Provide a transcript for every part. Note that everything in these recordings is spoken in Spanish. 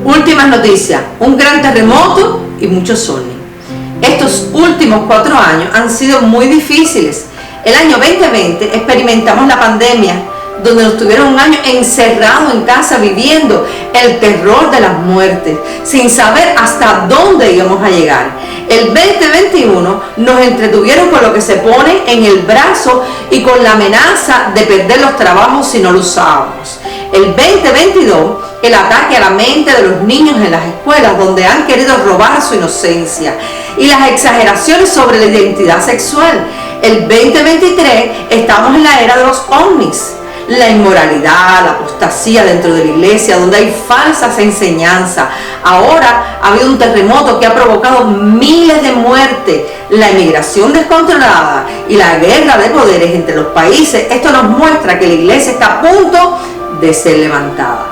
Últimas noticias, un gran terremoto y muchos ovnis. Estos últimos 4 años han sido muy difíciles. El año 2020 experimentamos la pandemia, donde nos tuvieron un año encerrados en casa viviendo el terror de las muertes, sin saber hasta dónde íbamos a llegar. El 2021 nos entretuvieron con lo que se pone en el brazo y con la amenaza de perder los trabajos si no lo usábamos. El 2022, el ataque a la mente de los niños en las escuelas, donde han querido robar su inocencia, y las exageraciones sobre la identidad sexual. El 2023 estamos en la era de los ovnis. La inmoralidad, la apostasía dentro de la iglesia, donde hay falsas enseñanzas. Ahora ha habido un terremoto que ha provocado miles de muertes, la emigración descontrolada y la guerra de poderes entre los países. Esto nos muestra que la iglesia está a punto de ser levantada.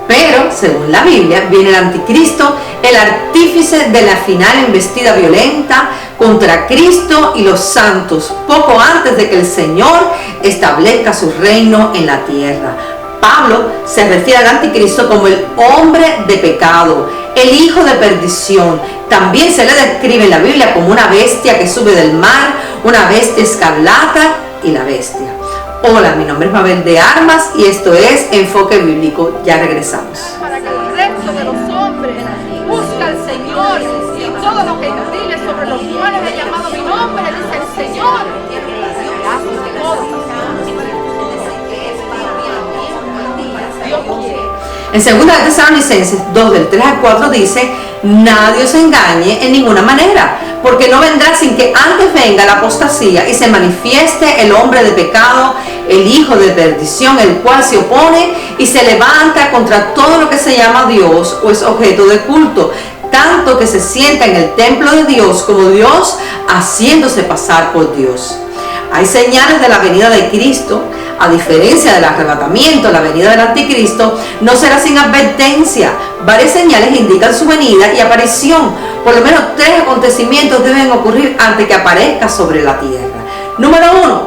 Pero, según la Biblia, viene el anticristo, el artífice de la final embestida violenta contra Cristo y los santos, poco antes de que el Señor establezca su reino en la tierra. Pablo se refiere al anticristo como el hombre de pecado, el hijo de perdición. También se le describe en la Biblia como una bestia que sube del mar, una bestia escarlata y la bestia. Hola, mi nombre es Mabel de Armas y esto es Enfoque Bíblico. Ya regresamos. Para que el resto de los hombres busque al Señor y todos los gentiles sobre los cuales he llamado mi nombre, dice el Señor. En 2 de Tesalonicenses 2, del 3 al 4 dice: nadie os engañe en ninguna manera, porque no vendrá sin que antes venga la apostasía y se manifieste el hombre de pecado, el hijo de perdición, el cual se opone y se levanta contra todo lo que se llama Dios o es objeto de culto, tanto que se sienta en el templo de Dios como Dios, haciéndose pasar por Dios. Hay señales de la venida de Cristo. A diferencia del arrebatamiento, la venida del anticristo no será sin advertencia. Varias señales indican su venida y aparición. Por lo menos 3 acontecimientos deben ocurrir antes que aparezca sobre la tierra. Número 1,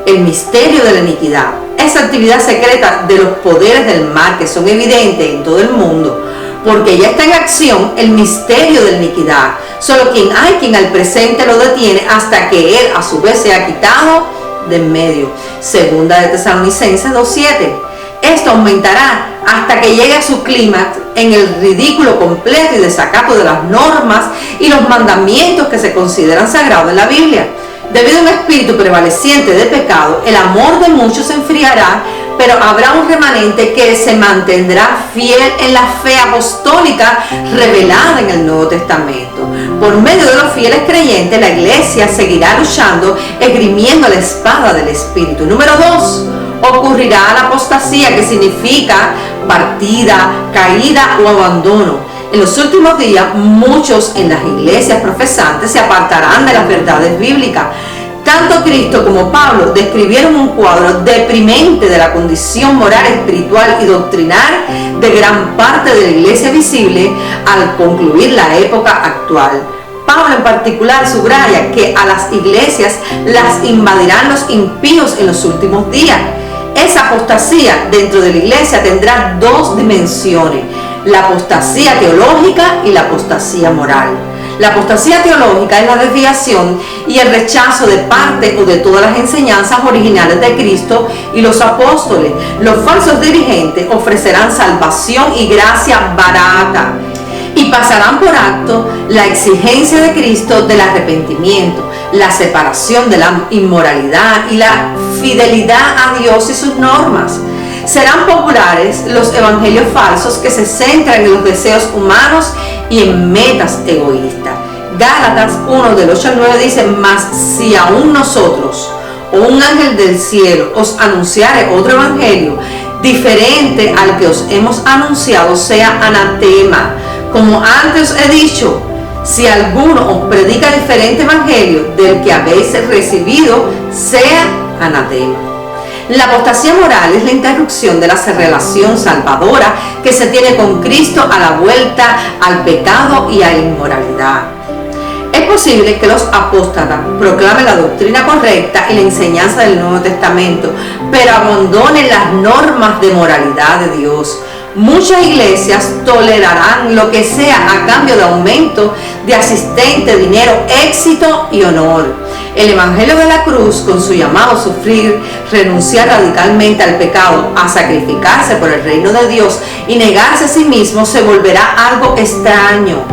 el misterio de la iniquidad. Esa actividad secreta de los poderes del mal que son evidentes en todo el mundo, porque ya está en acción el misterio de la iniquidad. Solo quien al presente lo detiene hasta que él a su vez sea quitado de en medio. 2 de Tesalonicenses 2:7. Esto aumentará hasta que llegue a su clímax en el ridículo completo y desacato de las normas y los mandamientos que se consideran sagrados en la Biblia. Debido a un espíritu prevaleciente de pecado, el amor de muchos se enfriará, pero habrá un remanente que se mantendrá fiel en la fe apostólica revelada en el Nuevo Testamento. Por medio de los fieles creyentes, la iglesia seguirá luchando, esgrimiendo la espada del Espíritu. Número 2, ocurrirá la apostasía, que significa partida, caída o abandono. En los últimos días, muchos en las iglesias profesantes se apartarán de las verdades bíblicas. Tanto Cristo como Pablo describieron un cuadro deprimente de la condición moral, espiritual y doctrinal de gran parte de la iglesia visible al concluir la época actual. Pablo en particular subraya que a las iglesias las invadirán los impíos en los últimos días. Esa apostasía dentro de la iglesia tendrá 2 dimensiones: la apostasía teológica y la apostasía moral. La apostasía teológica es la desviación y el rechazo de parte o de todas las enseñanzas originales de Cristo y los apóstoles. Los falsos dirigentes ofrecerán salvación y gracia barata y pasarán por alto la exigencia de Cristo del arrepentimiento, la separación de la inmoralidad y la fidelidad a Dios y sus normas. Serán populares los evangelios falsos que se centran en los deseos humanos y en metas egoístas. Gálatas 1, del 8 al 9 dice: mas si aún nosotros o un ángel del cielo os anunciare otro evangelio diferente al que os hemos anunciado, sea anatema. Como antes os he dicho, si alguno os predica diferente evangelio del que habéis recibido, sea anatema. La apostasía moral es la interrupción de la relación salvadora que se tiene con Cristo a la vuelta al pecado y a la inmoralidad. Es posible que los apóstatas proclamen la doctrina correcta y la enseñanza del Nuevo Testamento, pero abandonen las normas de moralidad de Dios. Muchas iglesias tolerarán lo que sea a cambio de aumento de asistente, dinero, éxito y honor. El Evangelio de la cruz, con su llamado a sufrir, renunciar radicalmente al pecado, a sacrificarse por el reino de Dios y negarse a sí mismo, se volverá algo extraño.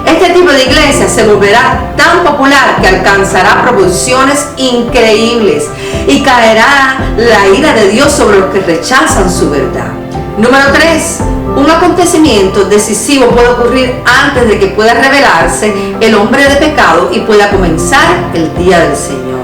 Este tipo de iglesia se volverá tan popular que alcanzará proporciones increíbles y caerá la ira de Dios sobre los que rechazan su verdad. Número 3. Un acontecimiento decisivo puede ocurrir antes de que pueda revelarse el hombre de pecado y pueda comenzar el día del Señor.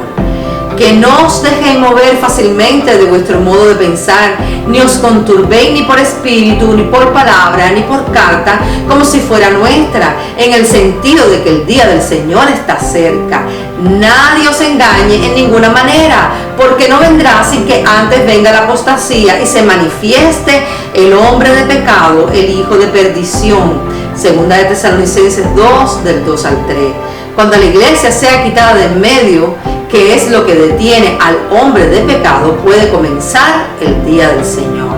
Que no os dejéis mover fácilmente de vuestro modo de pensar, ni os conturbéis ni por espíritu, ni por palabra, ni por carta, como si fuera nuestra, en el sentido de que el día del Señor está cerca. Nadie os engañe en ninguna manera, porque no vendrá sin que antes venga la apostasía y se manifieste el hombre de pecado, el hijo de perdición. Segunda de Tesalonicenses 2, del 2 al 3. Cuando la iglesia sea quitada de en medio, que es lo que detiene al hombre de pecado, puede comenzar el día del Señor.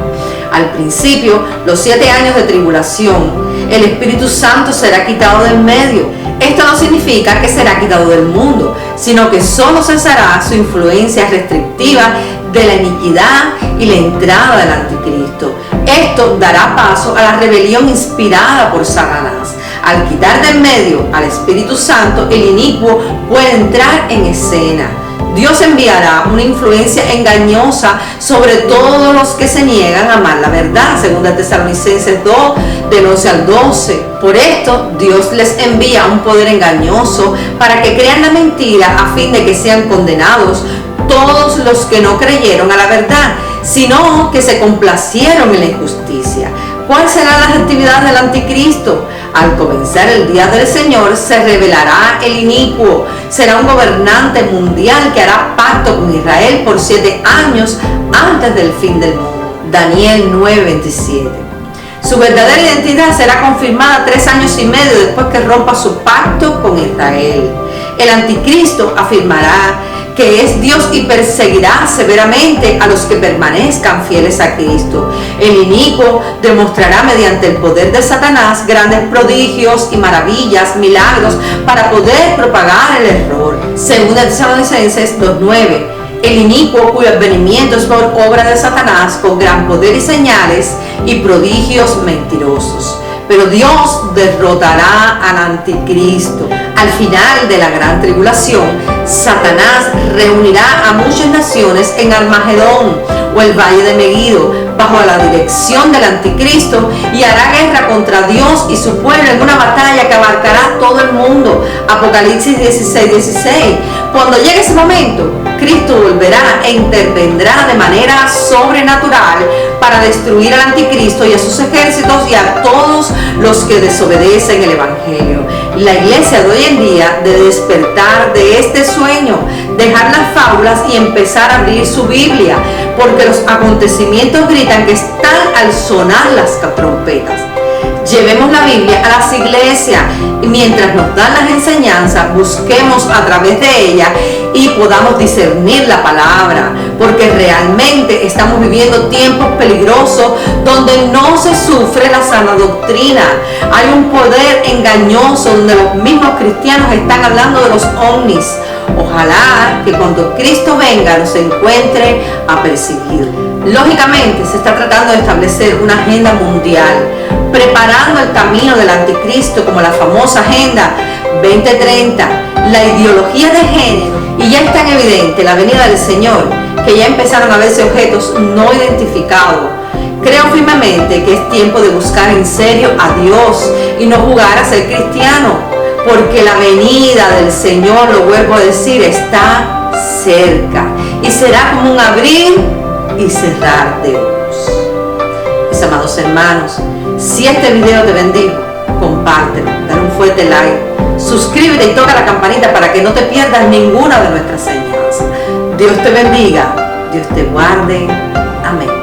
Al principio, los 7 años de tribulación, el Espíritu Santo será quitado de en medio. Esto no significa que será quitado del mundo, sino que solo cesará su influencia restrictiva de la iniquidad y la entrada del anticristo. Esto dará paso a la rebelión inspirada por Satanás. Al quitar de en medio al Espíritu Santo, el inicuo puede entrar en escena. Dios enviará una influencia engañosa sobre todos los que se niegan a amar la verdad. Segunda Tesalonicenses 2, del 11 al 12. Por esto, Dios les envía un poder engañoso para que crean la mentira a fin de que sean condenados todos los que no creyeron a la verdad, sino que se complacieron en la injusticia. ¿Cuáles serán las actividades del anticristo? Al comenzar el día del Señor se revelará el inicuo. Será un gobernante mundial que hará pacto con Israel por 7 años antes del fin del mundo. Daniel 9:27. Su verdadera identidad será confirmada 3 años y medio después que rompa su pacto con Israel. El anticristo afirmará que es Dios y perseguirá severamente a los que permanezcan fieles a Cristo. El inicuo demostrará mediante el poder de Satanás grandes prodigios y maravillas, milagros, para poder propagar el error. Según Tesalonicenses 2:9, el inicuo cuyo advenimiento es por obra de Satanás con gran poder y señales y prodigios mentirosos. Pero Dios derrotará al anticristo. Al final de la gran tribulación, Satanás reunirá a muchas naciones en Armagedón o el valle de Megiddo bajo la dirección del anticristo y hará guerra contra Dios y su pueblo en una batalla que abarcará todo el mundo. Apocalipsis 16:16. Cuando llegue ese momento, Cristo volverá e intervendrá de manera sobrenatural para destruir al anticristo y a sus ejércitos y a todos los que desobedecen el Evangelio. La iglesia de hoy en día debe despertar de este sueño, dejar las fábulas y empezar a abrir su Biblia, porque los acontecimientos gritan que están al sonar las trompetas. Llevemos la Biblia a las iglesias y mientras nos dan las enseñanzas, busquemos a través de ella y podamos discernir la palabra, porque realmente estamos viviendo tiempos peligrosos donde no se sufre la sana doctrina. Hay un poder engañoso donde los mismos cristianos están hablando de los ovnis. Ojalá que cuando Cristo venga nos encuentre apercibidos. Lógicamente se está tratando de establecer una agenda mundial, preparando el camino del anticristo como la famosa Agenda 2030, la ideología de género, y ya es tan evidente la venida del Señor que ya empezaron a verse objetos no identificados. Creo firmemente que es tiempo de buscar en serio a Dios y no jugar a ser cristiano, porque la venida del Señor, lo vuelvo a decir, está cerca y será como un abrir y cerrar de ojos. Mis amados hermanos, si este video te bendijo, compártelo, dale un fuerte like, suscríbete y toca la campanita para que no te pierdas ninguna de nuestras señales. Dios te bendiga, Dios te guarde. Amén.